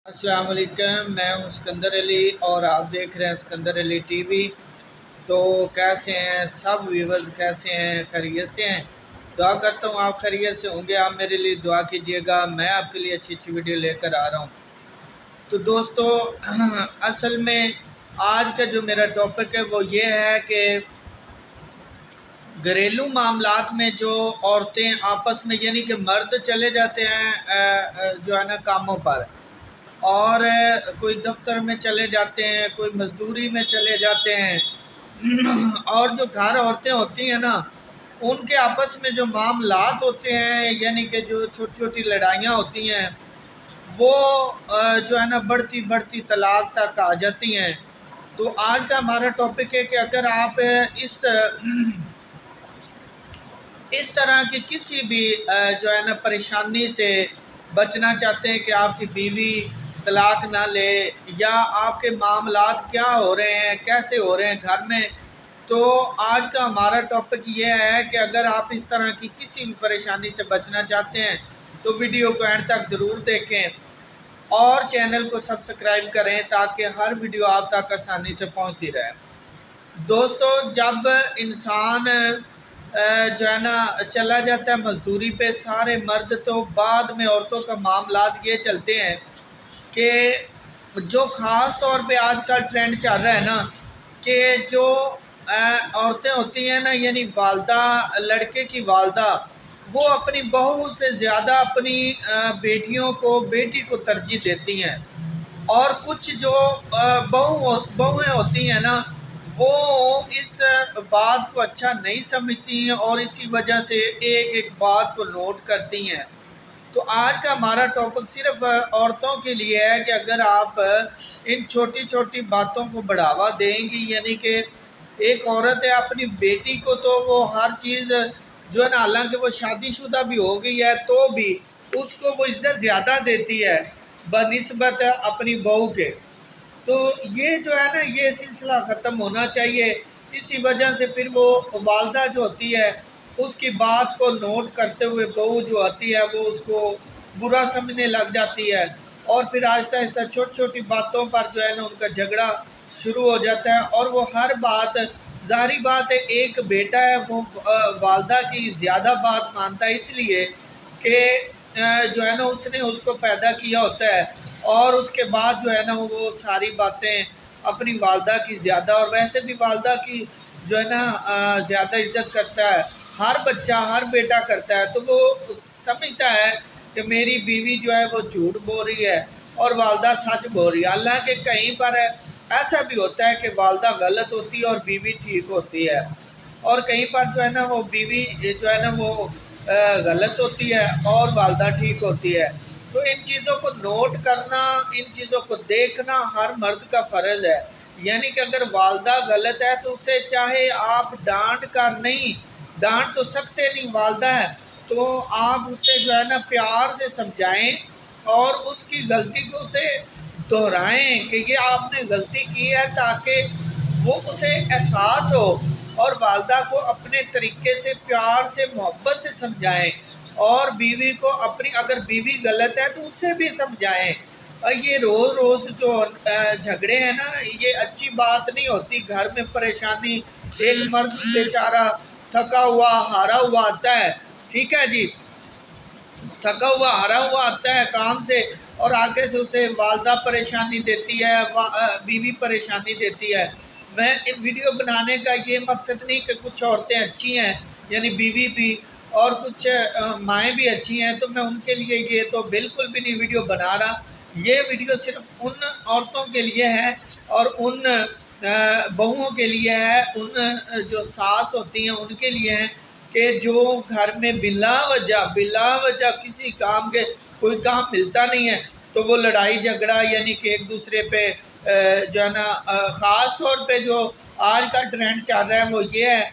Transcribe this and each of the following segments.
अस्सलाम वालेकुम। मैं हूं सिकंदर अली और आप देख रहे हैं सिकंदर अली टीवी। तो कैसे हैं सब व्यूवर्स, कैसे हैं, खैरियत से हैं? दुआ करता हूं आप खैरियत से होंगे। आप मेरे लिए दुआ कीजिएगा, मैं आपके लिए अच्छी अच्छी वीडियो लेकर आ रहा हूं। तो दोस्तों असल में आज का जो मेरा टॉपिक है वो ये है कि घरेलू मामलात में जो औरतें आपस में यानी कि मर्द चले जाते हैं जो है ना कामों पर, और कोई दफ्तर में चले जाते हैं, कोई मजदूरी में चले जाते हैं और जो घर औरतें होती हैं ना, उनके आपस में जो मामलात होते हैं यानी कि जो छोटी छोटी लड़ाइयाँ होती हैं वो जो है ना बढ़ती बढ़ती तलाक तक आ जाती हैं। तो आज का हमारा टॉपिक है कि अगर आप इस तरह की किसी भी जो है ना परेशानी से बचना चाहते हैं कि आपकी बीवी तलाक ना ले, या आपके मामलात क्या हो रहे हैं, कैसे हो रहे हैं घर में, तो आज का हमारा टॉपिक ये है कि अगर आप इस तरह की किसी भी परेशानी से बचना चाहते हैं तो वीडियो को एंड तक ज़रूर देखें और चैनल को सब्सक्राइब करें ताकि हर वीडियो आप तक आसानी से पहुंचती रहे। दोस्तों, जब इंसान जो है ना चला जाता है मजदूरी पे, सारे मर्द, तो बाद में औरतों का मामलात ये चलते हैं कि जो ख़ास तौर पे आजकल ट्रेंड चल रहा है ना, कि जो औरतें होती हैं ना, यानी वालदा, लड़के की वालदा, वो अपनी बहू से ज़्यादा अपनी बेटी को तरजीह देती हैं। और कुछ जो बहुएँ होती हैं ना, वो इस बात को अच्छा नहीं समझती हैं और इसी वजह से एक एक बात को नोट करती हैं। तो आज का हमारा टॉपिक सिर्फ औरतों के लिए है कि अगर आप इन छोटी छोटी बातों को बढ़ावा देंगी, यानी कि एक औरत है, अपनी बेटी को तो वो हर चीज़ जो है ना, हालांकि वो शादीशुदा भी हो गई है तो भी उसको वो इज्जत ज़्यादा देती है बनिस्बत अपनी बहू के। तो ये जो है ना, ये सिलसिला ख़त्म होना चाहिए। इसी वजह से फिर वो वालदा जो होती है उसकी बात को नोट करते हुए बहू जो आती है वो उसको बुरा समझने लग जाती है, और फिर आहिस्ता आहिस्ता छोटी छोटी बातों पर जो है ना उनका झगड़ा शुरू हो जाता है। और वो हर बात, ज़ाहिरी बात है, एक बेटा है वो वालदा की ज़्यादा बात मानता है, इसलिए कि जो है ना उसने उसको पैदा किया होता है, और उसके बाद जो है ना वो सारी बातें अपनी वालदा की ज़्यादा, और वैसे भी वालदा की जो है ना ज़्यादा इज्जत करता है। हर बच्चा, हर बेटा करता है। तो वो समझता है कि मेरी बीवी जो है वो झूठ बोल रही है और वालदा सच बोल रही है। हालांकि कहीं पर ऐसा भी होता है कि वालदा गलत होती है और बीवी ठीक होती है, और कहीं पर जो है ना वो बीवी जो है ना वो गलत होती है और वालदा ठीक होती है। तो इन चीज़ों को नोट करना, इन चीज़ों को देखना हर मर्द का फ़र्ज़ है। यानी कि अगर वालदा गलत है तो उसे चाहे आप डांट कर नहीं, डांट तो सकते नहीं, वालदा है, तो आप उसे जो है ना प्यार से समझाएं और उसकी गलती को उसे दोहराएं कि ये आपने गलती की है, ताकि वो उसे एहसास हो, और वालदा को अपने तरीके से प्यार से मोहब्बत से समझाएं, और बीवी को अपनी, अगर बीवी गलत है तो उसे भी समझाएं। और ये रोज़ रोज़ जो झगड़े हैं ना, ये अच्छी बात नहीं होती। घर में परेशानी, एक मर्द बेचारा थका हुआ हारा हुआ आता है, ठीक है जी, थका हुआ हारा हुआ आता है काम से, और आगे से उसे वालदा परेशानी देती है, बीवी परेशानी देती है। मैं एक वीडियो बनाने का ये मकसद नहीं कि कुछ औरतें अच्छी हैं, यानी बीवी भी, और कुछ माएँ भी अच्छी हैं, तो मैं उनके लिए ये तो बिल्कुल भी नहीं वीडियो बना रहा। ये वीडियो सिर्फ उन औरतों के लिए है और उन बहुओं के लिए है, उन जो सास होती हैं उनके लिए है, कि जो घर में बिला वजह किसी काम के, कोई काम मिलता नहीं है तो वो लड़ाई झगड़ा, यानी कि एक दूसरे पे जो है ना ख़ास तौर पे जो आज का ट्रेंड चल रहा है वो ये है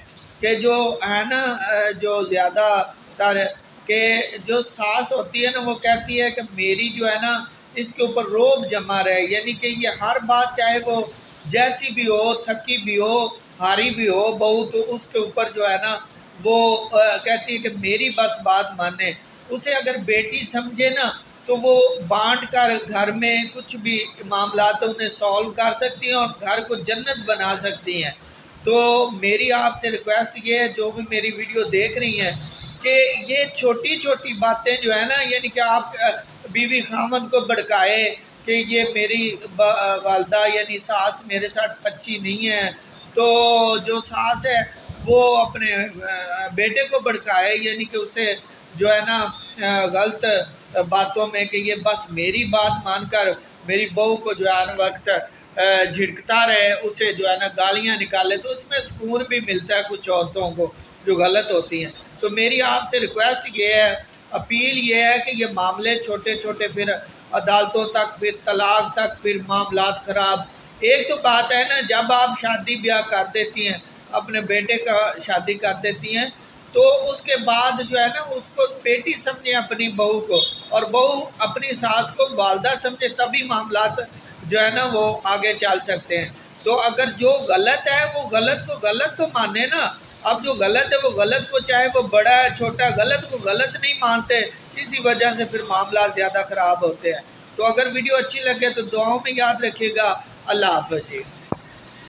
कि जो है ना जो ज़्यादातर के जो सास होती है ना, वो कहती है कि मेरी जो है ना इसके ऊपर रोब जमा रहे, यानी कि ये हर बात, चाहे वो जैसी भी हो, थकी भी हो, हारी भी हो बहू, तो उसके ऊपर जो है ना वो कहती है कि मेरी बस बात माने। उसे अगर बेटी समझे ना तो वो बांट कर घर में कुछ भी मामला तो उन्हें सॉल्व कर सकती हैं और घर को जन्नत बना सकती हैं। तो मेरी आपसे रिक्वेस्ट ये है, जो भी मेरी वीडियो देख रही हैं, कि ये छोटी छोटी बातें जो है ना, यानी कि आप बीवी खामद को भड़काए कि ये मेरी वालदा यानी सास मेरे साथ अच्छी नहीं है, तो जो सास है वो अपने बेटे को भड़काए, यानी कि उसे जो है ना गलत बातों में कि ये बस मेरी बात मानकर मेरी बहू को जो है ना वक्त झिड़कता रहे, उसे जो है ना गालियाँ निकाले, तो उसमें सुकून भी मिलता है कुछ औरतों को जो गलत होती हैं। तो मेरी आपसे रिक्वेस्ट ये है, अपील ये है कि ये मामले छोटे छोटे फिर अदालतों तक, फिर तलाक तक, फिर मामलात ख़राब। एक तो बात है ना, जब आप शादी ब्याह कर देती हैं, अपने बेटे का शादी कर देती हैं, तो उसके बाद जो है ना उसको बेटी समझे अपनी बहू को, और बहू अपनी सास को वालदा समझे, तभी मामलात जो है ना वो आगे चल सकते हैं। तो अगर जो गलत है वो गलत को गलत तो माने ना। अब जो गलत है वो गलत को, चाहे वो बड़ा है छोटा, गलत को गलत नहीं मानते, इसी वजह से फिर मामला ज़्यादा ख़राब होते हैं। तो अगर वीडियो अच्छी लगे तो दुआओं में याद रखिएगा। अल्लाह हाफ़िज़ जी।